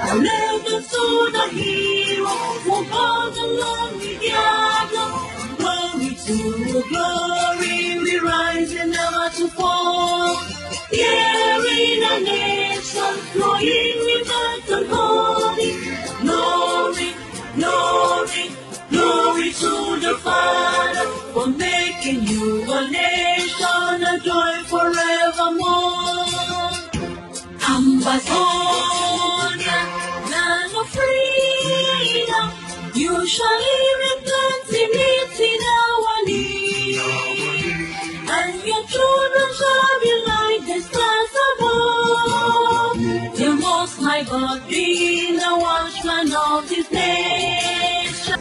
Never saw the hero who goes along with Yahweh. Glory to glory, we rise and never to fall. Here in a nation, flowing rivers and holy. Glory, glory, glory to the Father for making you a nation, a joy forevermore. Ambazonia, land of freedom, you shall live in plenty in our need, and your children shall be like the stars above. The Most High God be the watchman of His nation.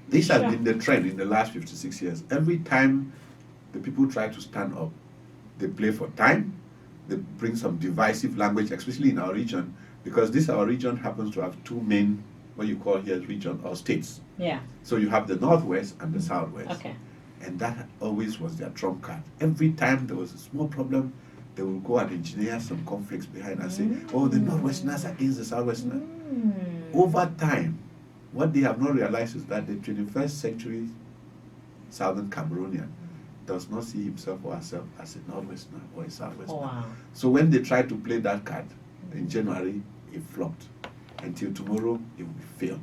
This has been the trend in the last 56 years. Every time the people try to stand up, they play for time, they bring some divisive language, especially in our region, because our region happens to have two main, what you call here region or states. Yeah. So you have the Northwest and the Southwest. Okay. And that always was their trump card. Every time there was a small problem, they will go and engineer some conflicts behind and say, oh, the Northwesterners against the Southwesterners. Over time, what they have not realized is that the 21st century Southern Cameroonian does not see himself or herself as a Northwesterner or a Southwesterner. Oh, wow. So when they tried to play that card in January, it flopped. Until tomorrow, it will fail.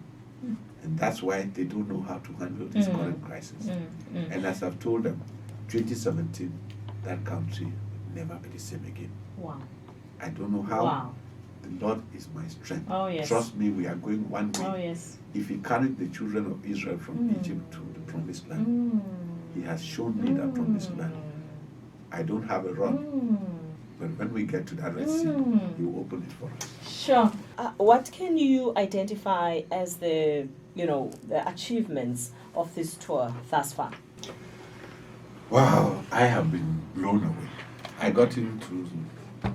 And that's why they don't know how to handle this current crisis. And as I've told them, 2017, that country will never be the same again. Wow. I don't know how. Wow. The Lord is my strength. Oh, yes. Trust me, we are going one way. Oh, yes. If He carried the children of Israel from Egypt to the promised land, He has shown me that promised land. I don't have a rod, but when we get to that Red Sea, He will open it for us. Sure. What can you identify as the achievements of this tour thus far? Wow, I have been blown away. I got into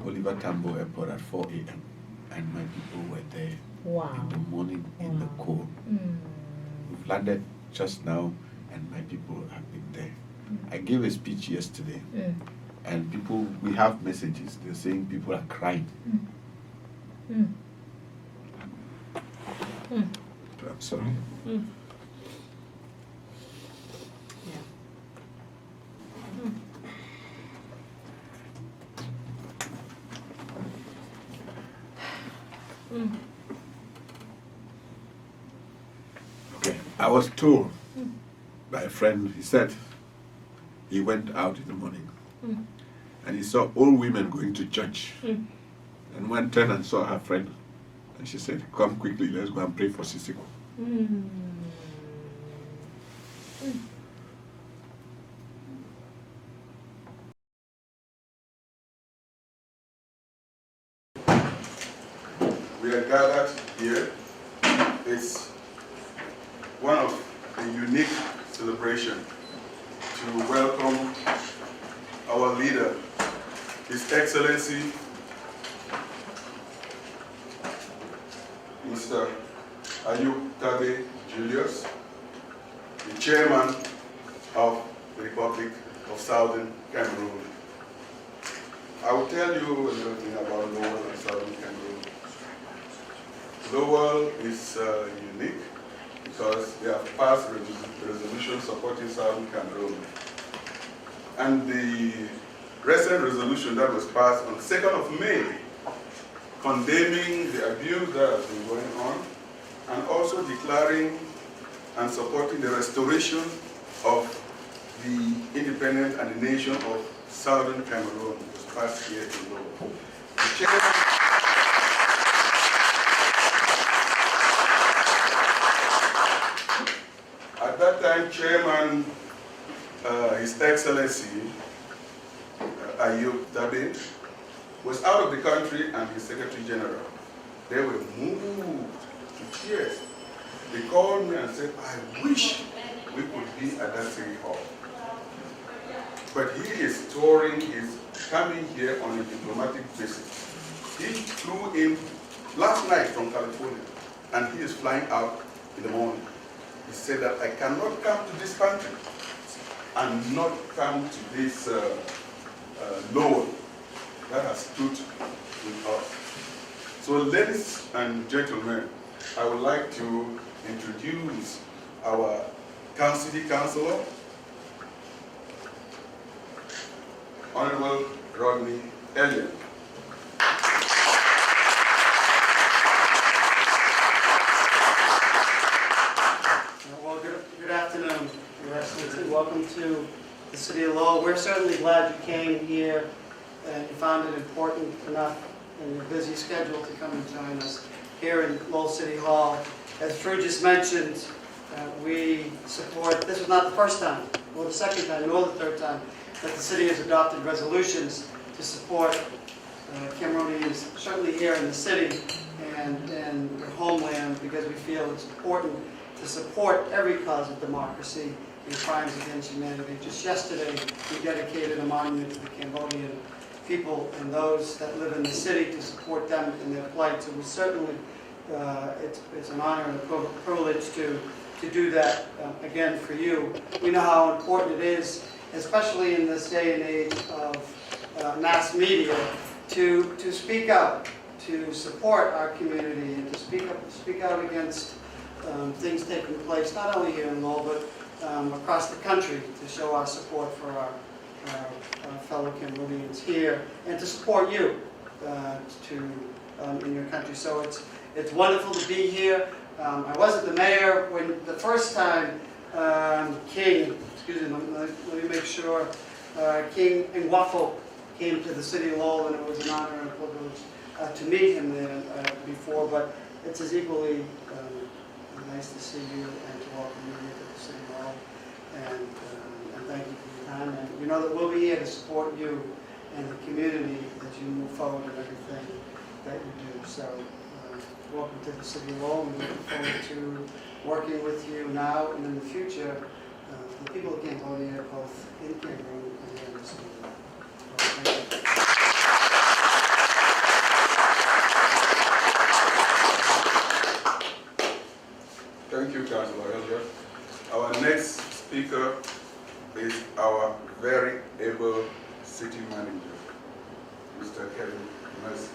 Oliver Tambo Airport at 4 a.m. and my people were there in the morning in the cold. We've landed just now and my people have been there. I gave a speech yesterday and people, we have messages, they're saying people are crying. I'm sorry. Okay, I was told by a friend, he said he went out in the morning and he saw old women going to church and went in and saw her friend and she said, come quickly, let's go and pray for Sisiko. We are gathered here. It's one of the unique celebrations to welcome our leader, His Excellency, Mr. Ayub Tabe Julius, the chairman of the Republic of Southern Cameroon. I will tell you a little thing about Lowell and Southern Cameroon. Lowell is unique because they have passed resolution supporting Southern Cameroon. And the recent resolution that was passed on 2nd of May, condemning the abuse that has been going on, and also declaring and supporting the restoration of the independence and the nation of Southern Cameroon was passed here in Lowell. The chairman at that time, Chairman, His Excellency Ayub Tabe, was out of the country, and his Secretary General. They were moved to tears. They called me and said, I wish we could be at that city hall. But he is touring, he's coming here on a diplomatic visit. He flew in last night from California, and he is flying out in the morning. He said that I cannot come to this country and not come to this Lord that has stood with us. So ladies and gentlemen, I would like to introduce our city councillor, Honorable Rodney Elliott. Well, good afternoon, Your Excellency. Welcome to the City of Lowell. We're certainly glad you came here and you found it important enough in your busy schedule to come and join us here in Lowell City Hall. As Drew just mentioned, we support, this was not the first time, nor the second time, nor the third time, that the city has adopted resolutions to support Cameroonians, certainly here in the city and in their homeland, because we feel it's important to support every cause of democracy and crimes against humanity. Just yesterday, we dedicated a monument to the Cambodian people and those that live in the city to support them in their plight. So we certainly, it's an honor and a privilege to do that again for you. We know how important it is, especially in this day and age of mass media, to speak out, to support our community, and to speak out against things taking place, not only here in Lowell, but across the country, to show our support for our fellow Cameroonians here, and to support you in your country. So it's wonderful to be here. I wasn't the mayor when the first time King, excuse me, let me make sure, King Ngwafo came to the city of Lowell, and it was an honor and a privilege to meet him there before, but it's as equally nice to see you and to welcome you here to the city of Lowell, and thank you for your time. And you know that we'll be here to support you and the community as you move forward in everything that you do. So welcome to the city of Lowell, and we look forward to working with you now and in the future for the people of Cambodia, both in Cameroon and here in the city of Lowell. Thank you. Thank you, Councillor Elliott. Our next speaker is our very able city manager, Mr. Kevin Murphy.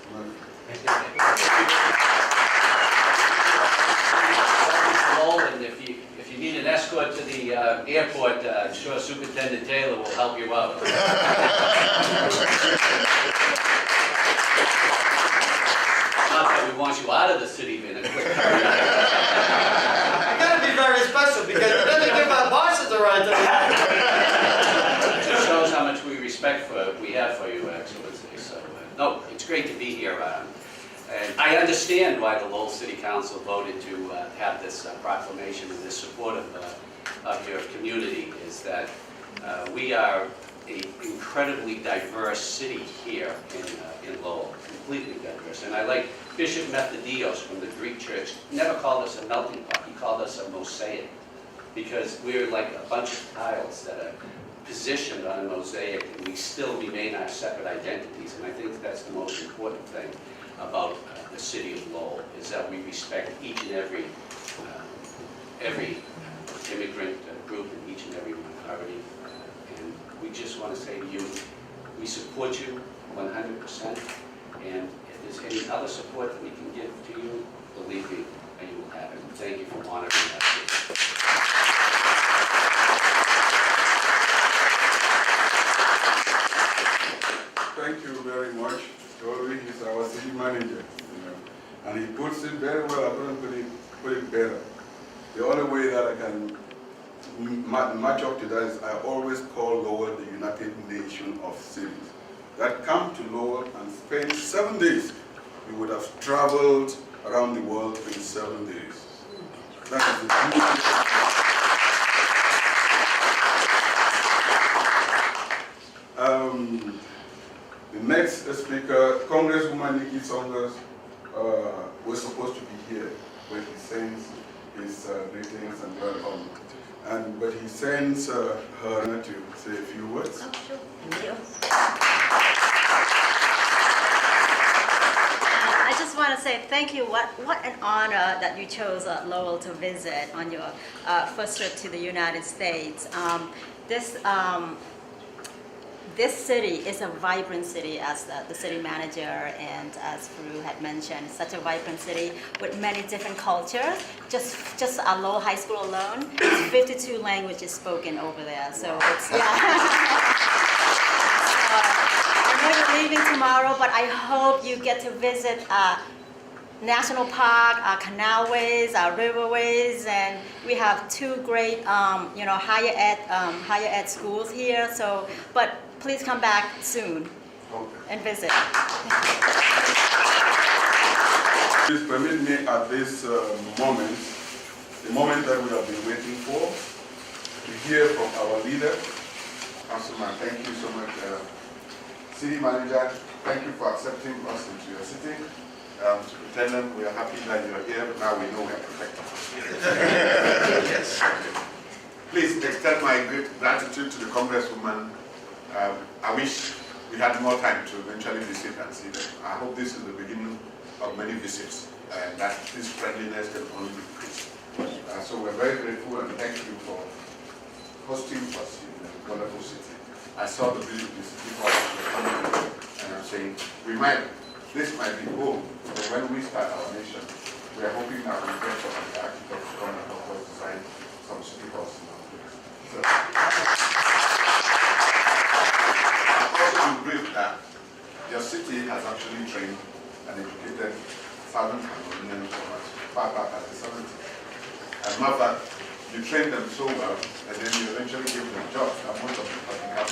And if you need an escort to the airport, I'm sure Superintendent Taylor will help you out. Not that we want you out of the city in a quick hurry. I gotta be very special because we didn't give our bosses a ride to It just shows how much we have for you, Excellency. So, no, it's great to be here. And I understand why the Lowell City Council voted to have this proclamation and this support of your community, is that we are an incredibly diverse city here in Lowell, completely diverse. And I like Bishop Methodios from the Greek Church never called us a melting pot, he called us a mosaic, because we're like a bunch of tiles that are positioned on a mosaic, and we still remain our separate identities. And I think that's the most important thing about the city of Lowell, is that we respect each and every every immigrant group in each and every minority. And we just want to say to you, we support you 100%. And if there's any other support that we can give to you, believe me, and you will have it. Thank you for honoring us. Thank you very much. Totally, he's our city manager, and he puts it very well. I couldn't put it better. The only way that I can match up to that is I always call Lowell the United Nation of Cities. That come to Lowell and spend 7 days. We would have traveled around the world in 7 days. That is the next speaker, Congresswoman Nikki Saunders, was supposed to be here, but he sends his greetings and welcome. But he sends her to say a few words. Oh, sure. Thank you. I just want to say thank you. What an honor that you chose Lowell to visit on your first trip to the United States. This city is a vibrant city, as the city manager and as Farouk had mentioned. It's such a vibrant city with many different cultures. Just our Lowell High School alone, 52 languages spoken over there. So it's, yeah. I know you're leaving tomorrow, but I hope you get to visit National Park, our canalways, our riverways, and we have 2 great, higher ed schools here. So, but please come back soon and visit. Please permit me at this moment, the moment that we have been waiting for, to hear from our leader. Councilman, thank you so much. City Manager, thank you for accepting us into your city. Superintendent, we are happy that you are here, but now we know we are protected. Yes. Please extend my great gratitude to the Congresswoman. I wish we had more time to eventually visit and see them. I hope this is the beginning of many visits, and that this friendliness can only increase. So we're very grateful and thank you for hosting us in the wonderful city. I saw the beauty of the city and I'm saying this might be home for when we start our nation. We are hoping that we get some of the architects to come and help us design some city halls in our place. So, that your city has actually trained and educated thousands of Cameroonians from as far back as the 70s. As a matter of fact, you train them so well, and then you eventually give them jobs, and most of them have become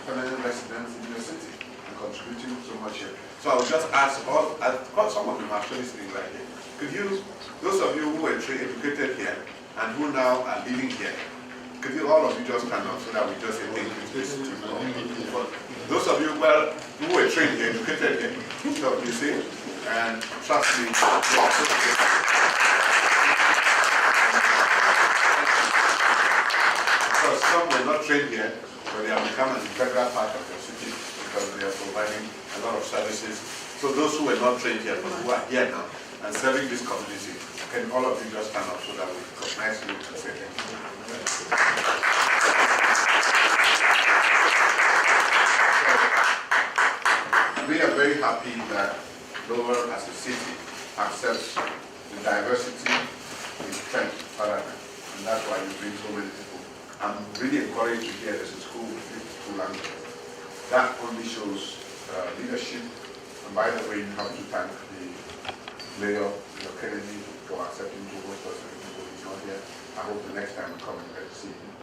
permanent residents in your city and contributing so much here. So I would just ask some of them actually sitting right here. Could you, those of you who were educated here and who now are living here, could you all of you just stand up so that we just say thank you to this team? Those of you who were trained here, educated here, so you see, and trust me, because some were not trained here, but they have become an integral part of your city because they are providing a lot of services. So those who were not trained here, but who are here now and serving this community, can all of you just stand up so that we recognize you and say thank you. We are very happy that Lowell as a city accepts the diversity in strength paradigm, and that's why you bring so many people. I'm really encouraged to hear there's a school with 52 languages. That only shows leadership, and by the way, you have to thank the mayor, Kennedy, for accepting to host us, even though he's not here. I hope the next time we come and get to see him.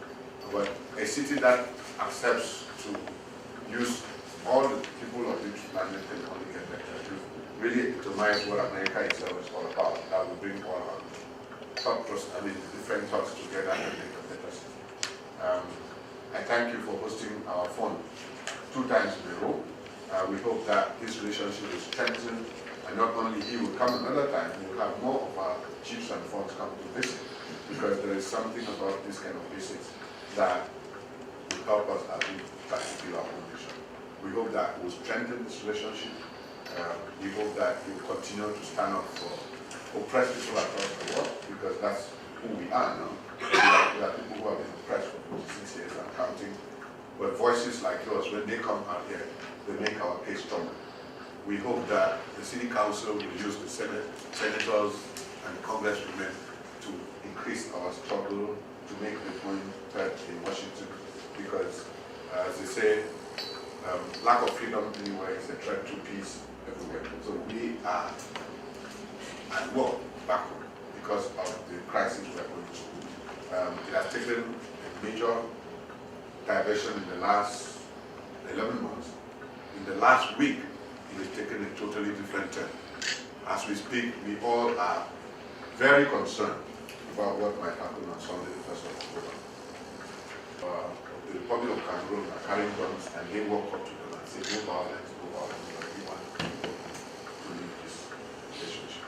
But a city that accepts to use all the people of this planet can only get better. To really epitomize what America itself is all about. That will bring all our different thoughts together and make a better city. I thank you for hosting our fund 2 times in a row. We hope that this relationship is strengthened, and not only he will come another time, we will have more of our chiefs and funds come to visit, because there is something about this kind of visits that will help us as we particular foundation. We hope that we'll strengthen this relationship. We hope that we will continue to stand up for oppress people across the world, because that's who we are now. We are people who have been oppressed for 46 years and counting. But voices like yours, when they come out here, they make our case stronger. We hope that the City Council will use the senators and congresswomen to increase our struggle to make the point heard in Washington, because as they say, lack of freedom anywhere is a threat to peace everywhere. So we are at war back home because of the crisis we are going through. It has taken a major diversion in the last 11 months. In the last week, it has taken a totally different turn. As we speak, we all are very concerned about what might happen on Sunday, the 1st of October. The Republic of Cameroon are carrying guns, and they walk up to them and say, no violence, but we want to leave this relationship.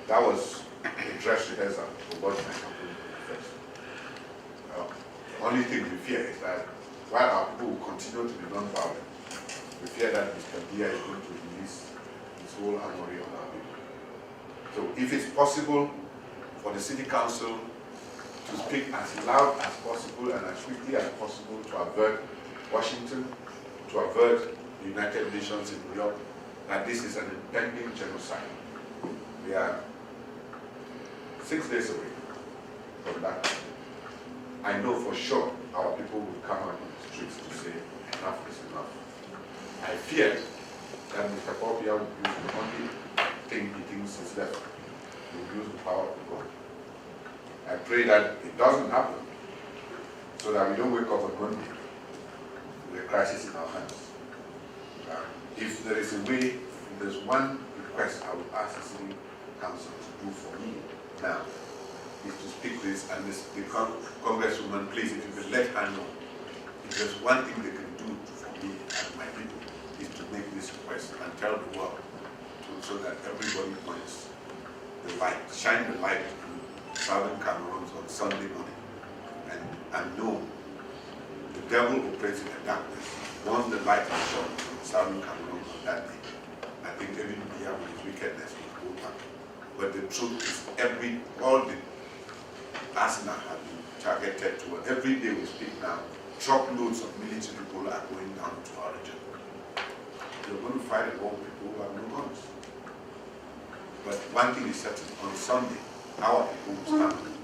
That was a dress rehearsal for what might happen in the first. The only thing we fear is that while our people will continue to be non-violent, we fear that Mr. Buea is going to release his whole armory on our people. So if it's possible for the City Council to speak as loud as possible and as quickly as possible to avert Washington, to avert the United Nations in New York, that this is an impending genocide. We are 6 days away from that. I know for sure our people will come out on the streets to say enough is enough. I fear that Mr. Buea will use the only thing he thinks is left. He will use the power of God. I pray that it doesn't happen, so that we don't wake up on Monday with a crisis in our hands. If there is a way, if there's one request I would ask the City Council to do for me now, is to speak this, and the Congresswoman, please, if you can let her know, if there's one thing they can do for me and my people, is to make this request and tell the world, so that everybody points the light, shine the light to southern Cameroons on Sunday morning, and know the devil operates in the darkness. Once the light is shone on southern Cameroons on that day, I think even Buea with his wickedness will go back. But the truth is, all the arsenal have been targeted toward. Every day we speak now, truckloads of military people are going down to our region. They're going to fight a war with people who have no guns. But one thing is certain, on Sunday, our people will stand,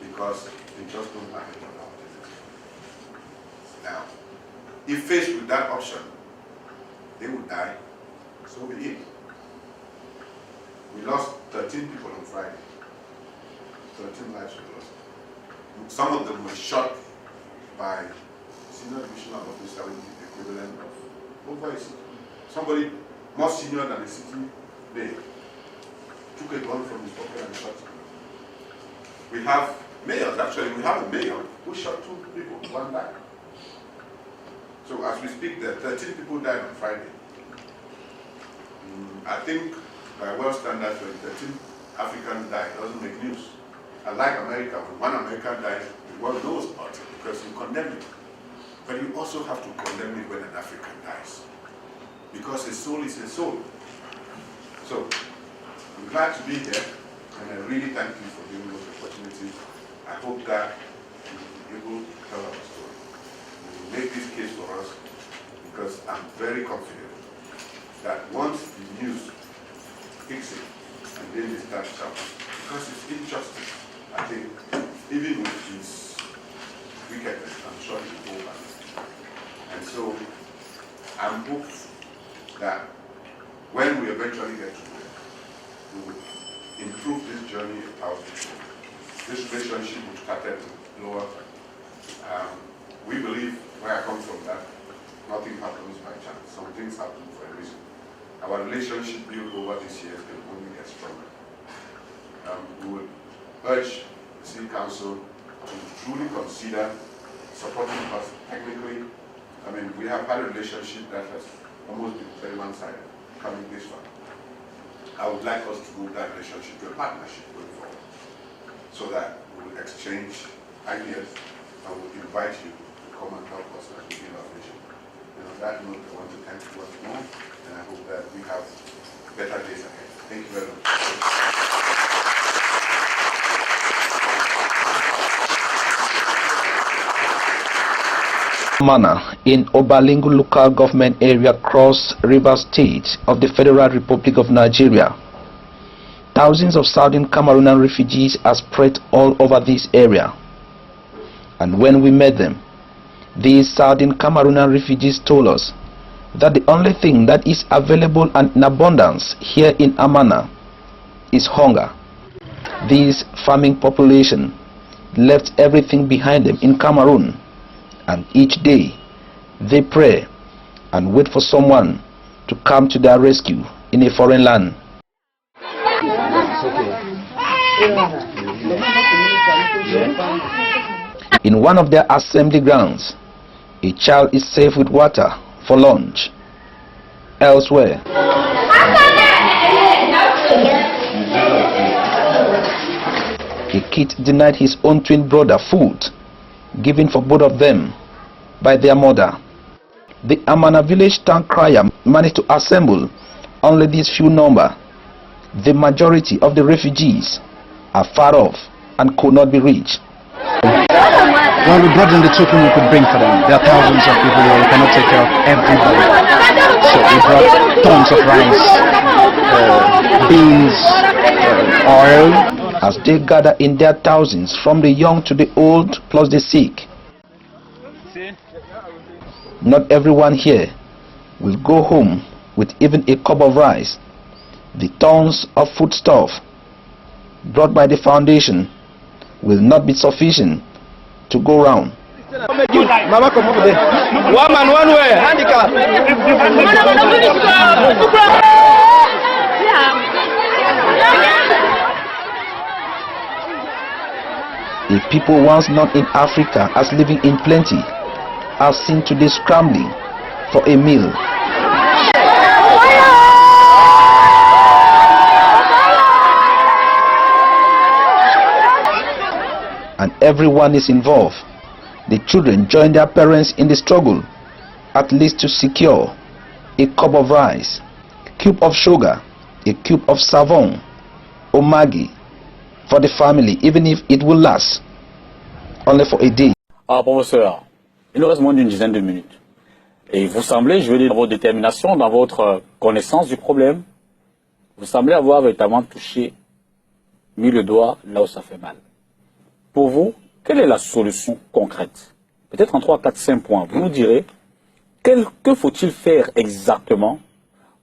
because they just don't have any other alternative. Now, if faced with that option, they will die, so be it. We lost 13 people on Friday. 13 lives were lost. Some of them were shot by senior divisional officer with the equivalent of over a city. Somebody more senior than a city mayor took a gun from his pocket and shot him. We have mayors, actually, we have a mayor who shot 2 people, 1 died. So as we speak, there 13 people died on Friday. I think by world standards, when 13 Africans die, it doesn't make news. Unlike America, when one American dies, the world knows about it because you condemn it. But you also have to condemn it when an African dies, because a soul is a soul. So, I'm glad to be here, and I really thank you for giving us the opportunity. I hope that you will be able to tell our story. You will make this case for us, because I'm very confident that once the news picks it, and then they start shouting, because it's injustice. I think even with his wickedness, I'm sure he will go back. And so I'm hopeful that when we eventually get to there, we will improve this journey of this relationship which started lower. We believe, where I come from, that nothing happens by chance. Some things happen for a reason. Our relationship built over these years can only get stronger. We would urge the City Council to truly consider supporting us technically. I mean, we have had a relationship that has almost been very one-sided, coming this far. I would like us to move that relationship to a partnership going forward, so that we will exchange ideas and we'll invite you to come and help us as we build our vision. And on that note, I want to thank you once more, and I hope that we have better days ahead. Thank you very much. Manner in Obalingu local government area, Cross River State of the Federal Republic of Nigeria. Thousands of Southern Cameroonian refugees are spread all over this area. And when we met them, these Southern Cameroonian refugees told us that the only thing that is available and in abundance here in Amana is hunger. This farming population left everything behind them in Cameroon, and each day they pray and wait for someone to come to their rescue in a foreign land. In one of their assembly grounds, a child is safe with water for lunch. Elsewhere, a kid denied his own twin brother food given for both of them by their mother. The Amana village town crier managed to assemble only this few number. The majority of the refugees are far off and could not be reached. Well, we brought in the token we could bring for them. There are thousands of people here. We cannot take care of everybody. So we brought tons of rice, beans, oil. As they gather in their thousands, from the young to the old, plus the sick. Not everyone here will go home with even a cup of rice. The tons of foodstuff brought by the foundation will not be sufficient to go round. Mama, come over there. One man, one way. Handicap. A people once known in Africa as living in plenty are seen today scrambling for a meal. And everyone is involved. The children join their parents in the struggle, at least to secure a cup of rice, a cube of sugar, a cube of savon or Maggi for the family, even if it will last only for a day. Alors, professeur, il nous reste moins d'une dizaine de minutes. Et vous semblez, je veux dire, dans votre détermination, dans votre connaissance du problème, vous semblez avoir véritablement touché, mis le doigt là où ça fait mal. Pour vous, quelle est la solution concrète? Peut-être en 3, 4, 5 points. Vous nous direz, que faut-il faire exactement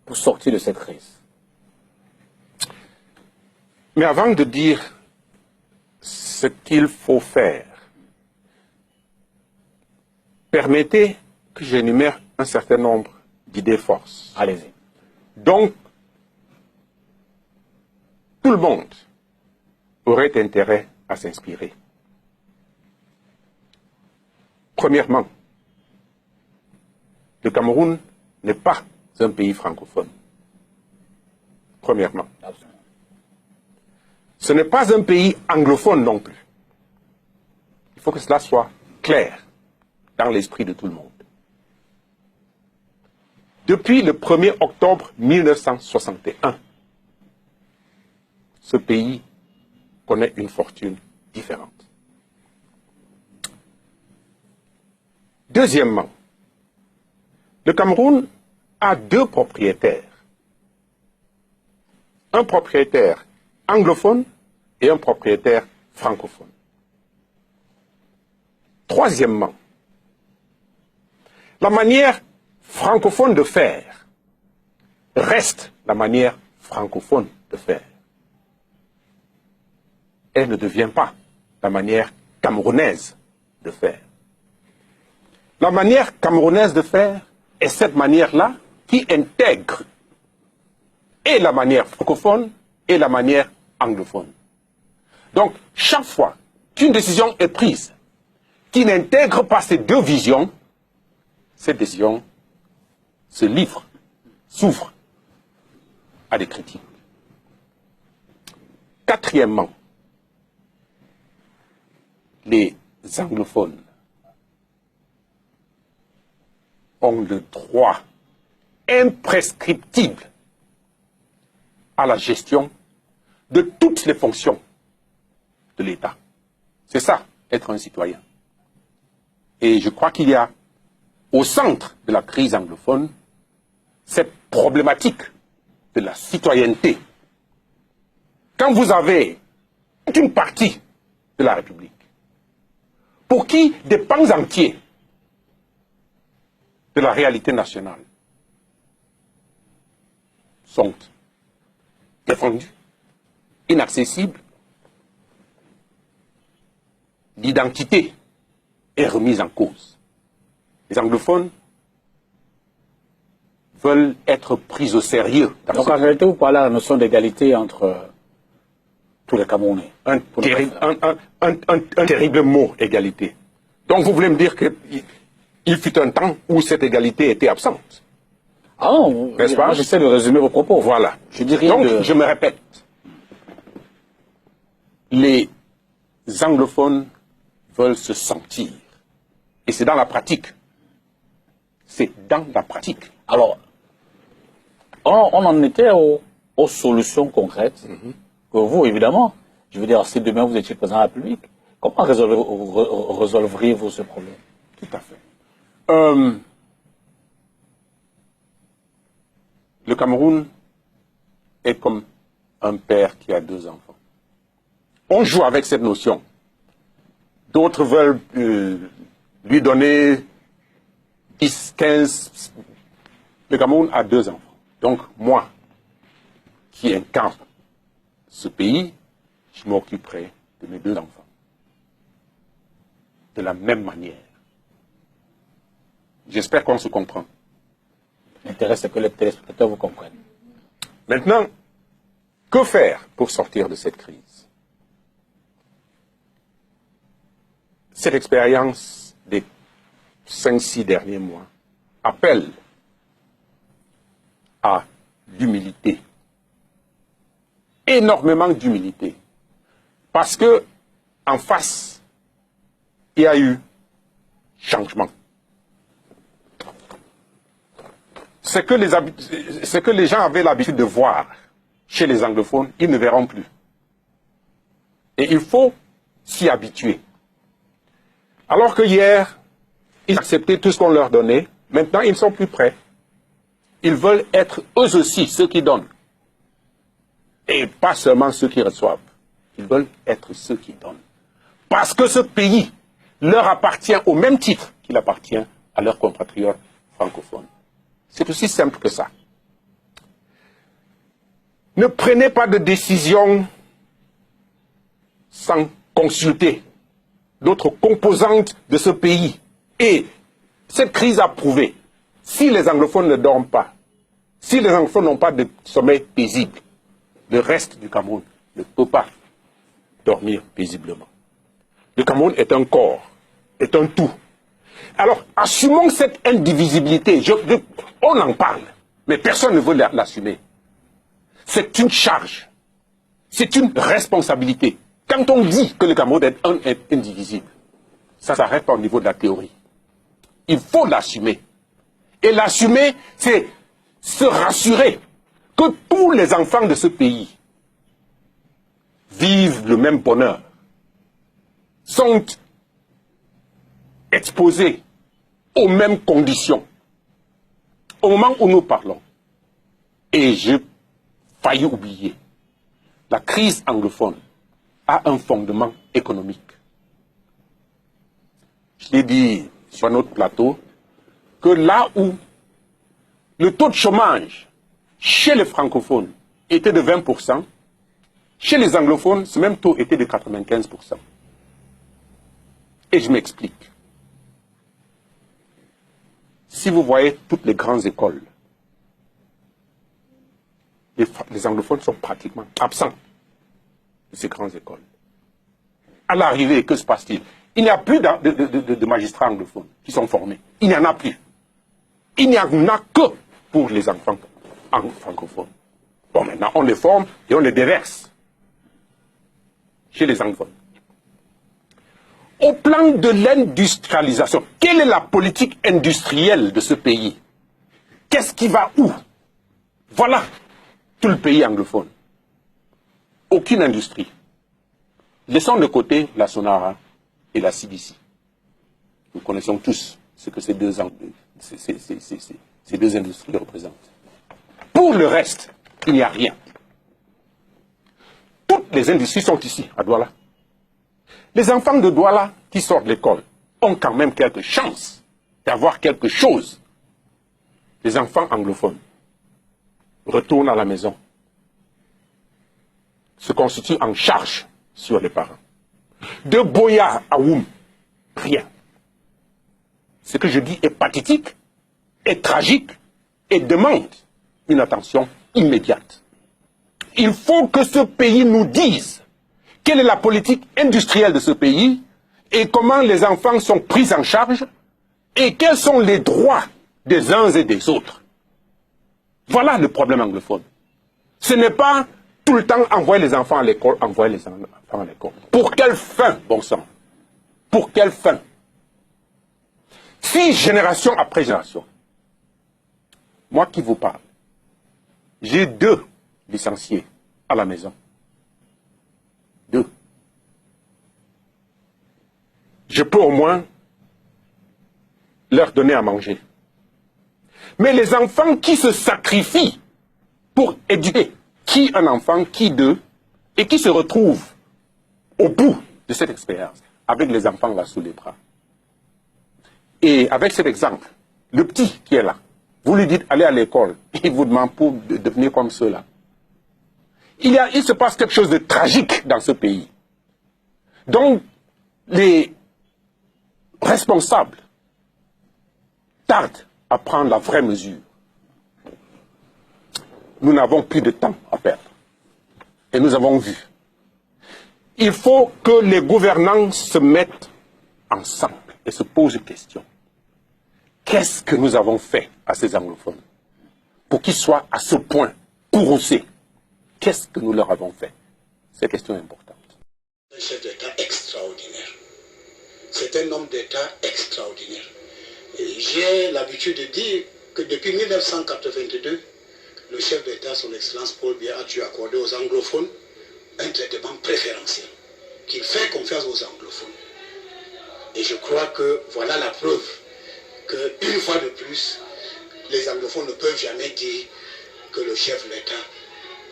pour sortir de cette crise? Mais avant de dire ce qu'il faut faire, permettez que j'énumère un certain nombre d'idées forces. Allez-y. Donc, tout le monde aurait intérêt à s'inspirer. Premièrement, le Cameroun n'est pas un pays francophone. Premièrement. Ce n'est pas un pays anglophone non plus. Il faut que cela soit clair dans l'esprit de tout le monde. Depuis le 1er octobre 1961, ce pays connaît une fortune différente. Deuxièmement, le Cameroun a 2 propriétaires. Un propriétaire anglophone et un propriétaire francophone. Troisièmement, la manière francophone de faire reste la manière francophone de faire. Elle ne devient pas la manière camerounaise de faire. La manière camerounaise de faire est cette manière-là qui intègre et la manière francophone et la manière anglophone. Donc, chaque fois qu'une décision est prise qui n'intègre pas ces 2 visions, cette décision se livre, s'ouvre à des critiques. Quatrièmement, les anglophones ont le droit imprescriptible à la gestion de toutes les fonctions de l'État. C'est ça, être un citoyen. Et je crois qu'il y a au centre de la crise anglophone cette problématique de la citoyenneté. Quand vous avez une partie de la République pour qui des pans entiers de la réalité nationale sont défendus, inaccessibles, l'identité est remise en cause. Les anglophones veulent être pris au sérieux. Donc en réalité, vous parlez de la notion d'égalité entre tous les Camerounais. Un terrible mot, égalité. Donc vous voulez me dire qu'il fut un temps où cette égalité était absente? Ah non, n'est-ce pas? Moi j'essaie de résumer vos propos. Voilà. Je dis rien Donc je me répète. Les anglophones veulent se sentir. Et c'est dans la pratique. C'est dans la pratique. Alors, on en était aux solutions concrètes que vous, évidemment, je veux dire, si demain vous étiez président de la République, comment résolveriez-vous ce problème? Tout à fait. Le Cameroun est comme un père qui a 2 enfants. On joue avec cette notion. D'autres veulent lui donner 10, 15. Le Cameroun a 2 enfants. Donc, moi, qui incarne ce pays, je m'occuperai de mes 2 enfants. De la même manière. J'espère qu'on se comprend. L'intérêt, c'est que les téléspectateurs vous comprennent. Maintenant, que faire pour sortir de cette crise? Cette expérience des 5-6 derniers mois appelle à l'humilité. Énormément d'humilité. Parce que, en face, il y a eu changement. Ce que les gens avaient l'habitude de voir chez les anglophones, ils ne verront plus. Et il faut s'y habituer. Alors que hier, ils acceptaient tout ce qu'on leur donnait, maintenant ils ne sont plus prêts. Ils veulent être eux aussi ceux qui donnent. Et pas seulement ceux qui reçoivent. Ils veulent être ceux qui donnent. Parce que ce pays leur appartient au même titre qu'il appartient à leurs compatriotes francophones. C'est aussi simple que ça. Ne prenez pas de décision sans consulter d'autres composantes de ce pays. Et cette crise a prouvé, si les anglophones ne dorment pas, si les anglophones n'ont pas de sommeil paisible, le reste du Cameroun ne peut pas dormir paisiblement. Le Cameroun est un corps, est un tout. Alors, assumons cette indivisibilité. On en parle, mais personne ne veut l'assumer. C'est une charge. C'est une responsabilité. Quand on dit que le Cameroun est indivisible, ça ne s'arrête pas au niveau de la théorie. Il faut l'assumer. Et l'assumer, c'est se rassurer que tous les enfants de ce pays vivent le même bonheur, sont exposés aux mêmes conditions. Au moment où nous parlons, et j'ai failli oublier, la crise anglophone a un fondement économique. Je l'ai dit sur notre plateau, que là où le taux de chômage chez les francophones était de 20%, chez les anglophones, ce même taux était de 95%. Et je m'explique. Si vous voyez toutes les grandes écoles, les anglophones sont pratiquement absents de ces grandes écoles. À l'arrivée, que se passe-t-il? Il n'y a plus de magistrats anglophones qui sont formés. Il n'y en a plus. Il n'y en a que pour les enfants francophones. Bon, maintenant, on les forme et on les déverse chez les anglophones. Au plan de l'industrialisation, quelle est la politique industrielle de ce pays? Qu'est-ce qui va où? Voilà tout le pays anglophone. Aucune industrie. Laissons de côté la Sonara et la CBC. Nous connaissons tous ce que ces deux industries représentent. Pour le reste, il n'y a rien. Toutes les industries sont ici, à Douala. Les enfants de Douala qui sortent de l'école ont quand même quelques chances d'avoir quelque chose. Les enfants anglophones retournent à la maison, se constituent en charge sur les parents. De Buea à Woum, rien. Ce que je dis est pathétique, est tragique et demande une attention immédiate. Il faut que ce pays nous dise quelle est la politique industrielle de ce pays et comment les enfants sont pris en charge et quels sont les droits des uns et des autres. Voilà le problème anglophone. Ce n'est pas tout le temps envoyer les enfants à l'école, envoyer les enfants à l'école. Pour quelle fin, bon sang? Pour quelle fin? Si génération après génération, moi qui vous parle, j'ai 2 licenciés à la maison. 2. Je peux au moins leur donner à manger. Mais les enfants qui se sacrifient pour éduquer, qui un enfant, qui 2, et qui se retrouvent au bout de cette expérience, avec les enfants là sous les bras. Et avec cet exemple, le petit qui est là, vous lui dites allez à l'école, il vous demande pour devenir comme ceux-là. Il se passe quelque chose de tragique dans ce pays. Donc, les responsables tardent à prendre la vraie mesure. Nous n'avons plus de temps à perdre. Et nous avons vu. Il faut que les gouvernants se mettent ensemble et se posent une question. Qu'est-ce que nous avons fait à ces anglophones pour qu'ils soient à ce point courroucés? Qu'est-ce que nous leur avons fait? Cette question est importante. Un chef d'État extraordinaire. C'est un homme d'État extraordinaire. J'ai l'habitude de dire que depuis 1982, le chef d'État, son Excellence Paul Biya, a dû accorder aux anglophones un traitement préférentiel, qu'il fait confiance aux anglophones. Et je crois que voilà la preuve qu'une fois de plus, les anglophones ne peuvent jamais dire que le chef de l'État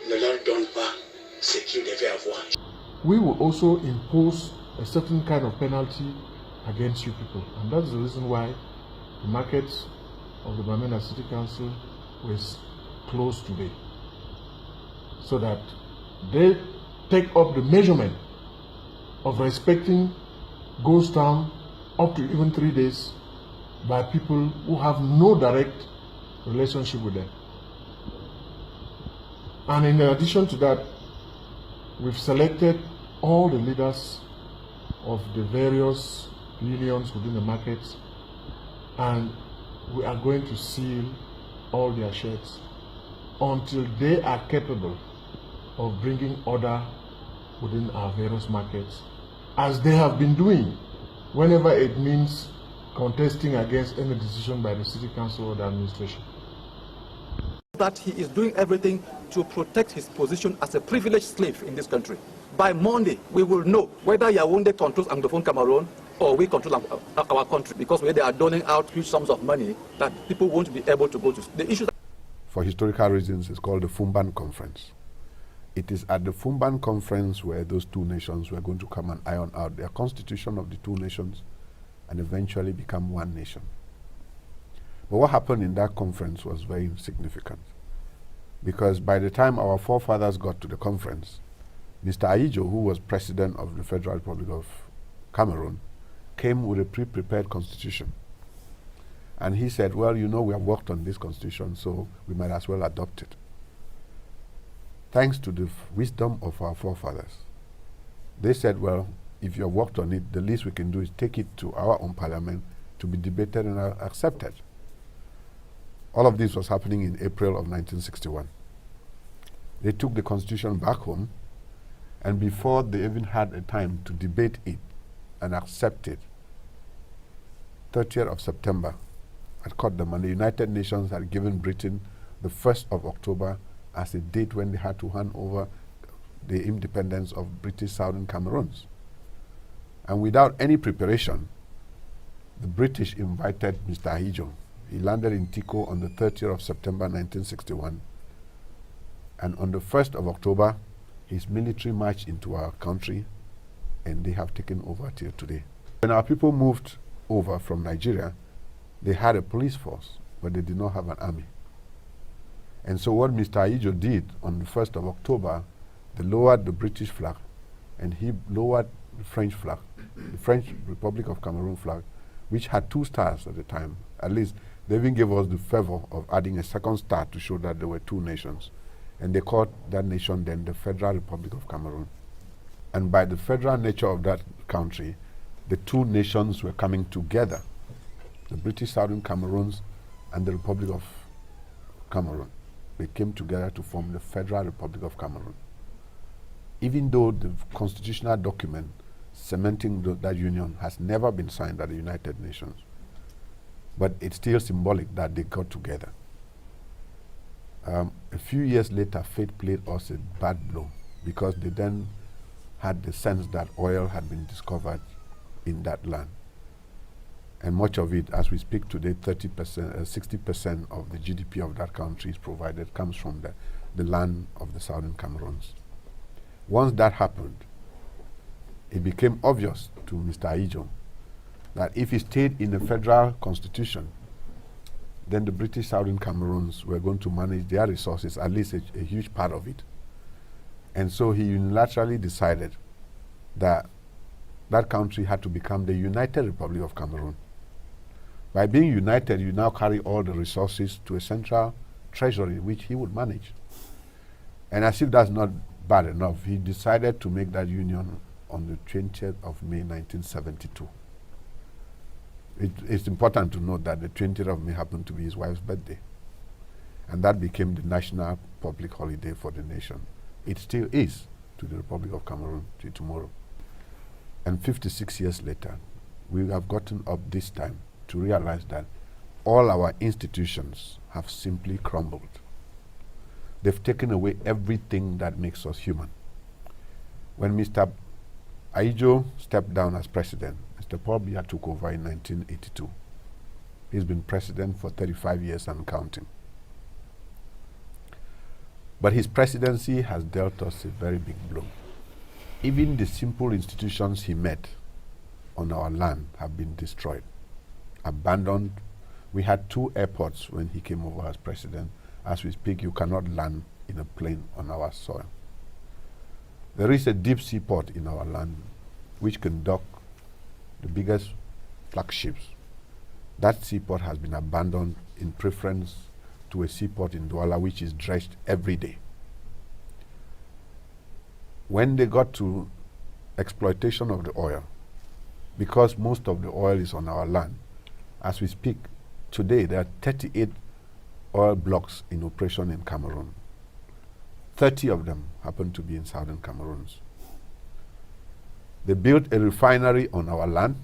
ne leur donne pas ce qu'ils devaient avoir. We will also impose a certain kind of penalty against you people. And that's the reason why the markets of the Bamenda City Council was closed today. So that they take up the measurement of respecting ghost town up to even 3 days by people who have no direct relationship with them. And in addition to that, we've selected all the leaders of the various unions within the markets, and we are going to seal all their sheds until they are capable of bringing order within our various markets, as they have been doing whenever it means contesting against any decision by the City Council or the administration. That he is doing everything to protect his position as a privileged slave in this country. By Monday, we will know whether Yaoundé controls Anglophone Cameroon or we control our country, because they are doling out huge sums of money that people won't be able to go to. The issue for historical reasons is called the Fumban Conference. It is at the Fumban Conference where those two nations were going to come and iron out their constitution of the two nations and eventually become one nation. But what happened in that conference was very significant, because by the time our forefathers got to the conference, Mr. Ayijo, who was president of the Federal Republic of Cameroon, came with a pre-prepared constitution. And he said, well, you know, we have worked on this constitution, so we might as well adopt it. Thanks to the wisdom of our forefathers, they said, well, if you have worked on it, the least we can do is take it to our own parliament to be debated and accepted. All of this was happening in April of 1961. They took the constitution back home, and before they even had a time to debate it and accept it, 30th of September had caught them, and the United Nations had given Britain the 1st of October as a date when they had to hand over the independence of British Southern Cameroons. And without any preparation, the British invited Mr. Ahidjo. He landed in Tico on the 30th of September 1961. And on the 1st of October, his military marched into our country, and they have taken over till today. When our people moved over from Nigeria, they had a police force, but they did not have an army. And so what Mr. Ahidjo did on the 1st of October, they lowered the British flag, and he lowered the French flag, the French Republic of Cameroon flag, which had 2 stars at the time. At least they even gave us the favor of adding a 2nd star to show that there were 2 nations. And they called that nation then the Federal Republic of Cameroon. And by the federal nature of that country, the 2 nations were coming together, the British Southern Cameroons and the Republic of Cameroon. They came together to form the Federal Republic of Cameroon. Even though the constitutional document cementing that union has never been signed by the United Nations, but it's still symbolic that they got together. A few years later, fate played us a bad blow because they then had the sense that oil had been discovered in that land. And much of it, as we speak today, 30%, 60% of the GDP of that country is provided, comes from the land of the Southern Cameroons. Once that happened, it became obvious to Mr. Ahidjo that if he stayed in the federal constitution, then the British Southern Cameroons were going to manage their resources, at least a huge part of it. And so he unilaterally decided that that country had to become the United Republic of Cameroon. By being united, you now carry all the resources to a central treasury, which he would manage. And as if that's not bad enough, he decided to make that union on the 20th of May 1972. It's important to note that the 20th of May happened to be his wife's birthday. And that became the national public holiday for the nation. It still is to the Republic of Cameroon till tomorrow. And 56 years later, we have gotten up this time to realize that all our institutions have simply crumbled. They've taken away everything that makes us human. When Mr. Ahidjo stepped down as president, Mr. Buea took over in 1982. He's been president for 35 years and counting. But his presidency has dealt us a very big blow. Even the simple institutions he met on our land have been destroyed, abandoned. We had 2 airports when he came over as president. As we speak, you cannot land in a plane on our soil. There is a deep sea port in our land which can dock the biggest flagships. That seaport has been abandoned in preference to a seaport in Douala which is dredged every day. When they got to exploitation of the oil, because most of the oil is on our land, as we speak today there are 38 oil blocks in operation in Cameroon. 30 of them happen to be in southern Cameroons. They built a refinery on our land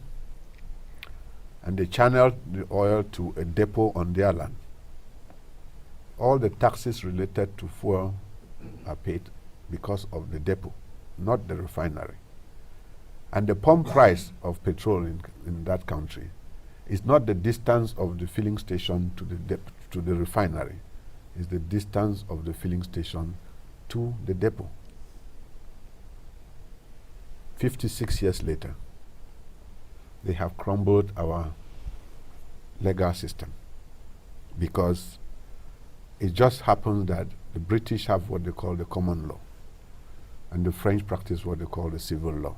and they channeled the oil to a depot on their land. All the taxes related to fuel are paid because of the depot, not the refinery. And the pump price of petrol in that country is not the distance of the filling station to the refinery, it's the distance of the filling station to the depot. 56 years later, they have crumbled our legal system because it just happens that the British have what they call the common law and the French practice what they call the civil law.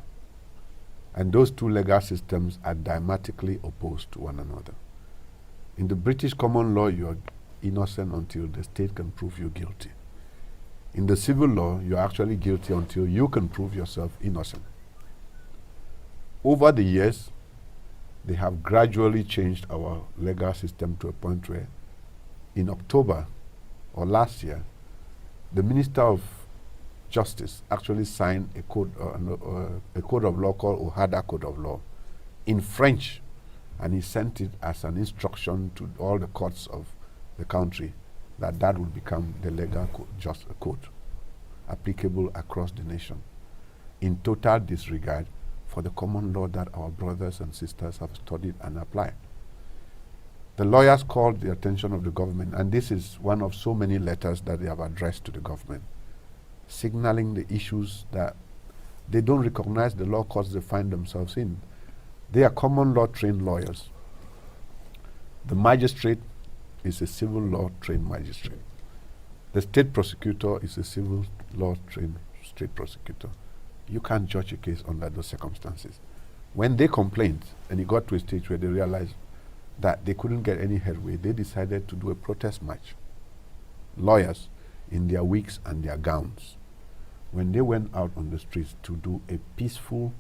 And those 2 legal systems are diametrically opposed to one another. In the British common law, you are innocent until the state can prove you guilty. In the civil law, you are actually guilty until you can prove yourself innocent. Over the years, they have gradually changed our legal system to a point where in October or last year, the Minister of Justice actually signed a code of law called Ohada Code of Law in French, and he sent it as an instruction to all the courts of the country that that will become the legal just code applicable across the nation, in total disregard for the common law that our brothers and sisters have studied and applied. The lawyers called the attention of the government, and this is one of so many letters that they have addressed to the government, signaling the issues that they don't recognize the law courts they find themselves in. They are common law trained lawyers. The magistrate is a civil law trained magistrate. The state prosecutor is a civil law trained state prosecutor. You can't judge a case under those circumstances. When they complained, and it got to a stage where they realized that they couldn't get any headway, they decided to do a protest march. Lawyers in their wigs and their gowns, when they went out on the streets to do a peaceful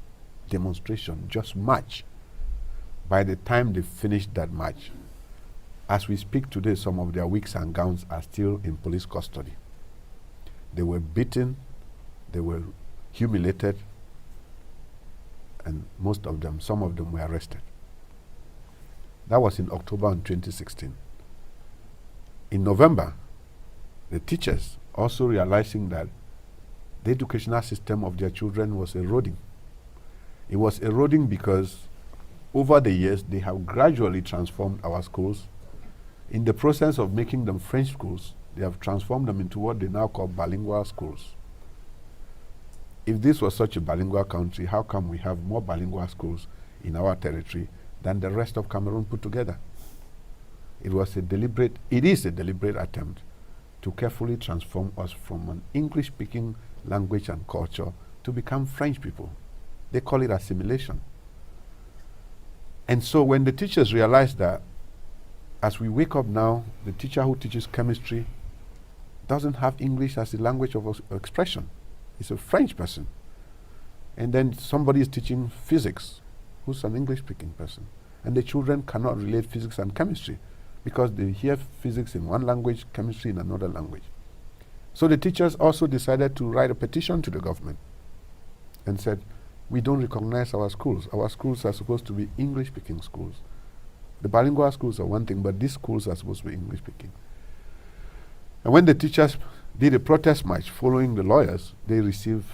demonstration, just march, by the time they finished that march, as we speak today, some of their wigs and gowns are still in police custody. They were beaten, they were humiliated, and most of them, some of them were arrested. That was in October 2016. In November, the teachers, also realizing that the educational system of their children was eroding. It was eroding because over the years, they have gradually transformed our schools. In the process of making them French schools, they have transformed them into what they now call bilingual schools. If this was such a bilingual country, how come we have more bilingual schools in our territory than the rest of Cameroon put together? It is a deliberate attempt to carefully transform us from an English-speaking language and culture to become French people. They call it assimilation. And so when the teachers realize that, as we wake up now, the teacher who teaches chemistry doesn't have English as a language of expression. He's a French person. And then somebody is teaching physics, who's an English-speaking person. And the children cannot relate physics and chemistry because they hear physics in one language, chemistry in another language. So the teachers also decided to write a petition to the government and said, we don't recognize our schools. Our schools are supposed to be English-speaking schools. The bilingual schools are one thing, but these schools are supposed to be English-speaking. And when the teachers did a protest march following the lawyers, they received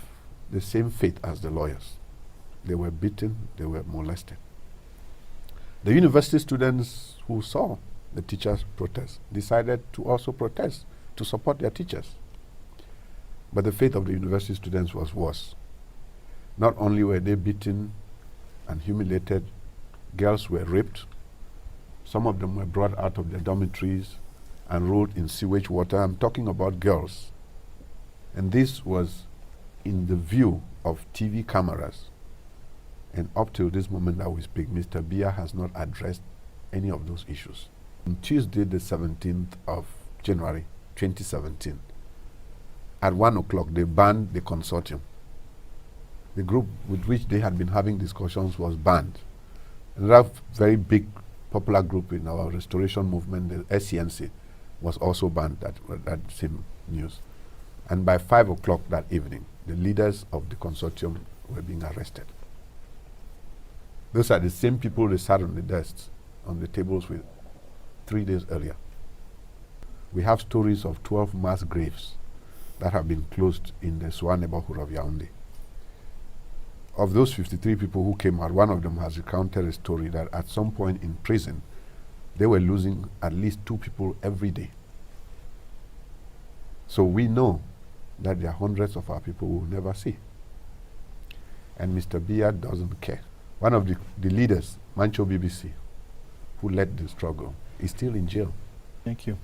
the same fate as the lawyers. They were beaten, they were molested. The university students who saw the teachers' protest decided to also protest to support their teachers. But the fate of the university students was worse. Not only were they beaten and humiliated, girls were raped. Some of them were brought out of their dormitories and rolled in sewage water. I'm talking about girls. And this was in the view of TV cameras. And up till this moment that we speak, Mr. Buea has not addressed any of those issues. On Tuesday, the 17th of January, 2017, at 1 o'clock, they banned the consortium. The group with which they had been having discussions was banned. Another very big popular group in our restoration movement, the SCNC, was also banned, that same news. And by 5 o'clock that evening, the leaders of the consortium were being arrested. Those are the same people they sat on the desks, on the tables with 3 days earlier. We have stories of 12 mass graves that have been closed in the Soa neighborhood of Yaoundé. Of those 53 people who came out, one of them has recounted a story that at some point in prison, they were losing at least 2 people every day. So we know that there are hundreds of our people who will never see. And Mr. Buea doesn't care. One of the leaders, Mancho BBC, who led the struggle, is still in jail. Thank you.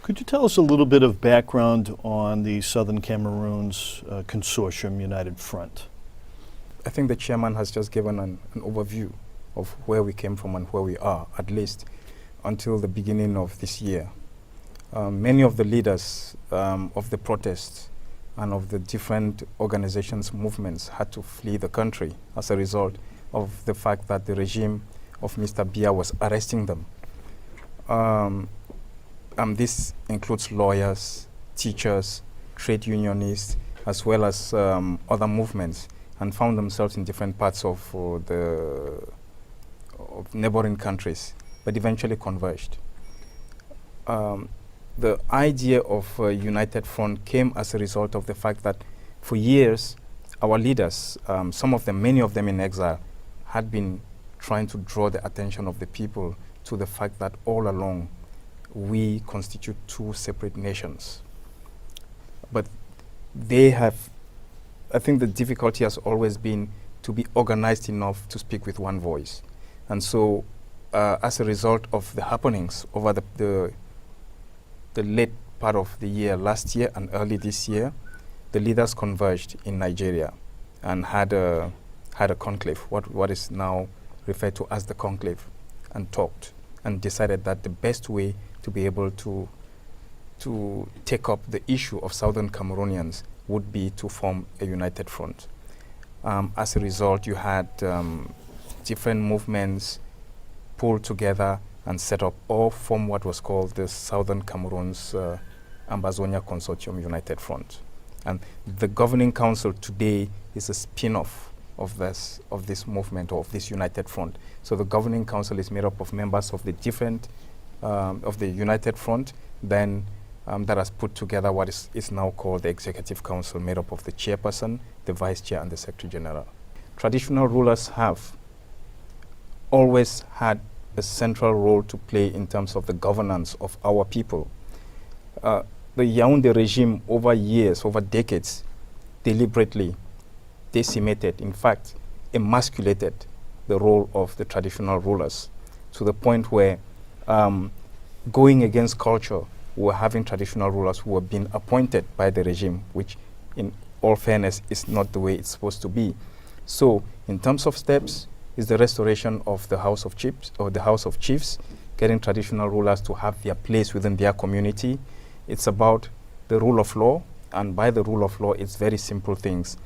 Could you tell us a little bit of background on the Southern Cameroons Consortium United Front? I think the chairman has just given an overview of where we came from and where we are, at least until the beginning of this year. Many of the leaders of the protests and of the different organizations, movements had to flee the country as a result of the fact that the regime of Mr. Buea was arresting them. This includes lawyers, teachers, trade unionists, as well as other movements, and found themselves in different parts of neighboring countries, but eventually converged. the idea of a united front came as a result of the fact that for years, our leaders, some of them, many of them in exile, had been trying to draw the attention of the people to the fact that all along we constitute two separate nations. But they have, I think the difficulty has always been to be organized enough to speak with one voice. And so as a result of the happenings over the late part of the year last year and early this year, the leaders converged in Nigeria and had a conclave, what is now referred to as the conclave, and talked and decided that the best way to be able to take up the issue of Southern Cameroonians would be to form a united front. As a result, you had different movements pulled together and set up or form what was called the Southern Cameroons Ambazonia Consortium United Front. And the governing council today is a spin-off of this movement, or of this united front. So the governing council is made up of members of the different, of the united front, then that has put together what is now called the executive council, made up of the chairperson, the vice chair, and the secretary general. Traditional rulers have always had a central role to play in terms of the governance of our people. The Yaoundé regime over years, over decades, deliberately decimated, in fact, emasculated the role of the traditional rulers to the point where going against culture, we were having traditional rulers who were being appointed by the regime, which in all fairness is not the way it's supposed to be. So in terms of steps, is the restoration of the House of Chiefs, or the House of Chiefs, getting traditional rulers to have their place within their community. It's about the rule of law, and by the rule of law, it's very simple things.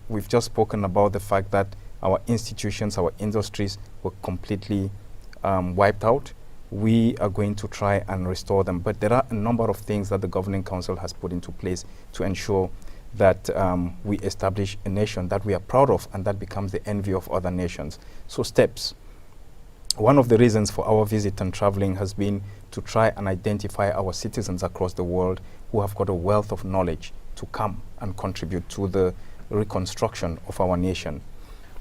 We've just spoken about the fact that our institutions, our industries were completely wiped out. We are going to try and restore them, but there are a number of things that the Governing Council has put into place to ensure that we establish a nation that we are proud of and that becomes the envy of other nations. So steps. One of the reasons for our visit and traveling has been to try and identify our citizens across the world who have got a wealth of knowledge to come and contribute to the reconstruction of our nation.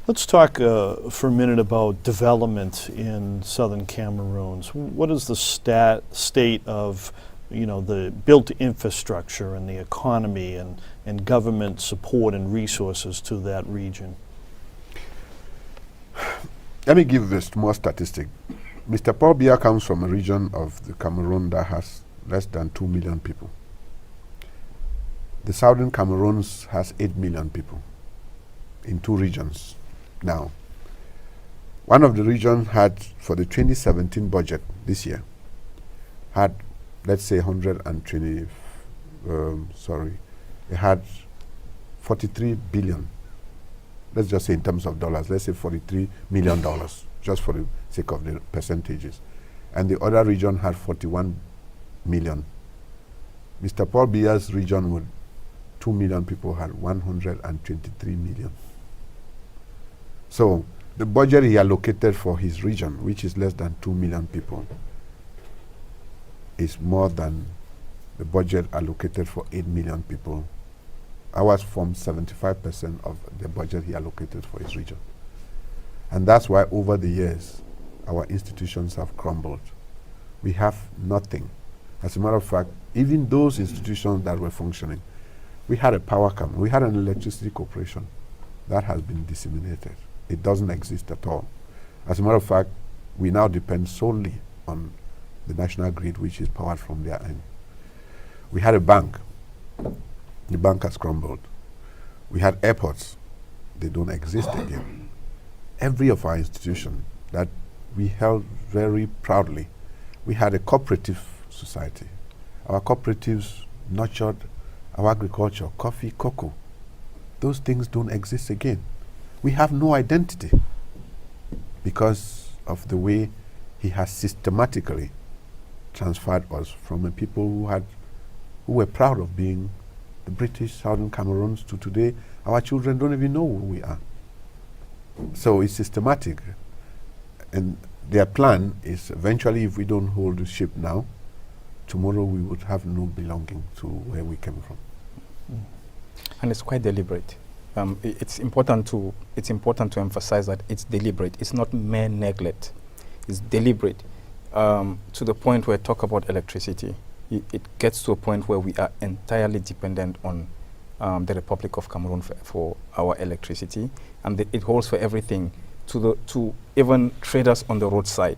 Let's talk for a minute about development in southern Cameroons. What is the state of the built infrastructure and the economy and government support and resources to that region? Let me give this more statistic. Mr. Paul Buea comes from a region of the Cameroon that has less than 2 million people. The southern Cameroons has 8 million people in 2 regions now. One of the regions had, for the 2017 budget this year, had, let's say, it had 43 billion. Let's just say in terms of dollars, let's say $43 million, just for the sake of the percentages. And the other region had 41 million. Mr. Paul Buea's region with 2 million people had 123 million. So the budget he allocated for his region, which is less than 2 million people, is more than the budget allocated for 8 million people. Ours forms 75% of the budget he allocated for his region. And that's why over the years, our institutions have crumbled. We have nothing. As a matter of fact, even those institutions that were functioning, we had a power company, we had an electricity corporation that has been disseminated. It doesn't exist at all. As a matter of fact, we now depend solely on the national grid, which is powered from their end. We had a bank. The bank has crumbled. We had airports. They don't exist again. Every of our institutions that we held very proudly, we had a cooperative society. Our cooperatives nurtured our agriculture, coffee, cocoa. Those things don't exist again. We have no identity because of the way he has systematically transferred us from a people who were proud of being the British Southern Cameroons to today. Our children don't even know who we are. So it's systematic. And their plan is eventually, if we don't hold the ship now, tomorrow we would have no belonging to where we came from. And it's quite deliberate. It's important to emphasize that it's deliberate. It's not mere neglect. It's deliberate to the point where talk about electricity. It gets to a point where we are entirely dependent on the Republic of Cameroon for our electricity, and it holds for everything to even traders on the roadside.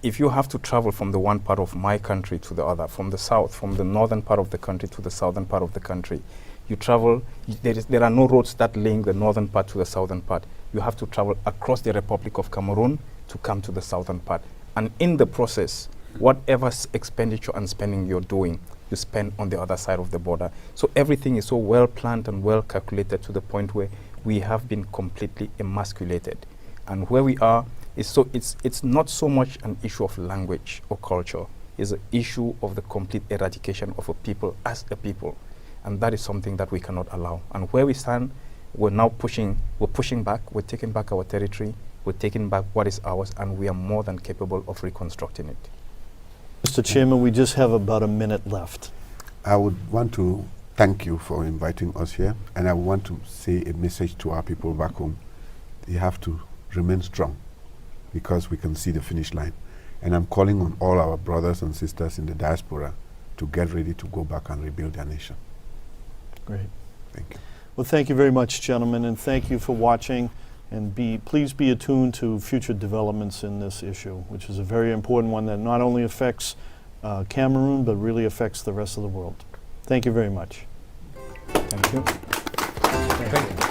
If you have to travel from the one part of my country to the other, from the south, from the northern part of the country to the southern part of the country, you travel, there are no roads that link the northern part to the southern part. You have to travel across the Republic of Cameroon to come to the southern part. And in the process, whatever expenditure and spending you're doing, you spend on the other side of the border. So everything is so well planned and well calculated to the point where we have been completely emasculated. And where we are, it's not so much an issue of language or culture. It's an issue of the complete eradication of a people as a people. And that is something that we cannot allow. And where we stand, we're pushing back, we're taking back our territory, we're taking back what is ours, and we are more than capable of reconstructing it. Mr. Chairman, we just have about a minute left. I would want to thank you for inviting us here, and I want to say a message to our people back home. You have to remain strong because we can see the finish line. And I'm calling on all our brothers and sisters in the diaspora to get ready to go back and rebuild their nation. Great. Thank you. Well, thank you very much, gentlemen, and thank you for watching. And please be attuned to future developments in this issue, which is a very important one that not only affects Cameroon, but really affects the rest of the world. Thank you very much. Thank you. Thank you.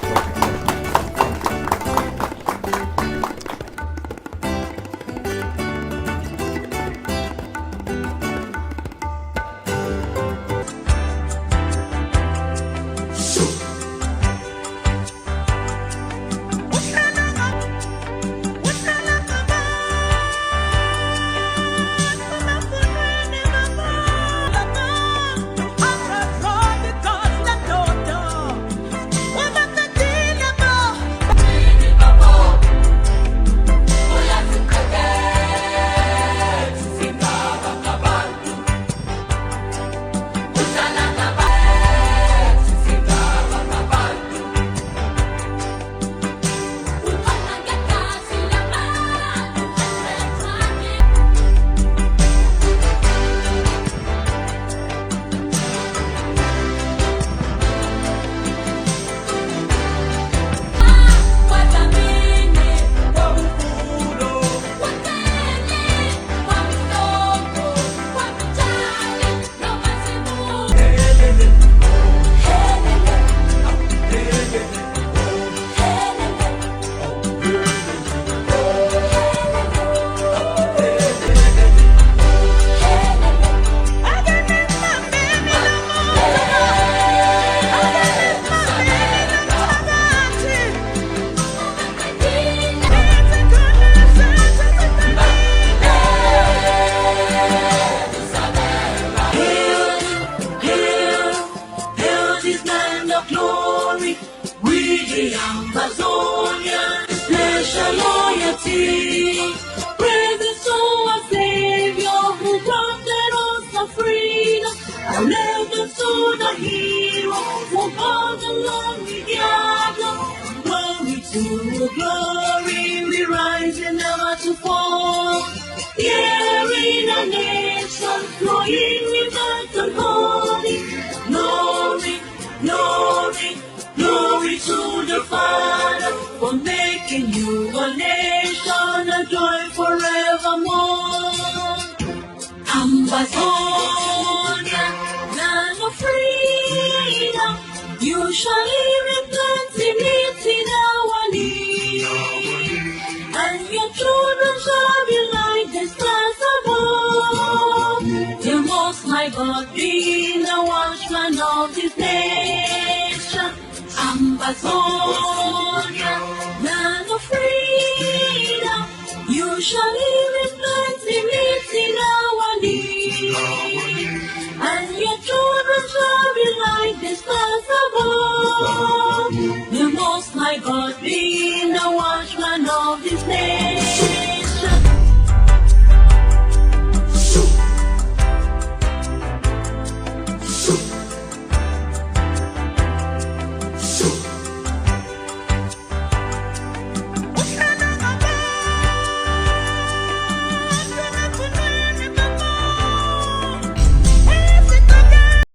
God be the watchman of this nation. Ambassador.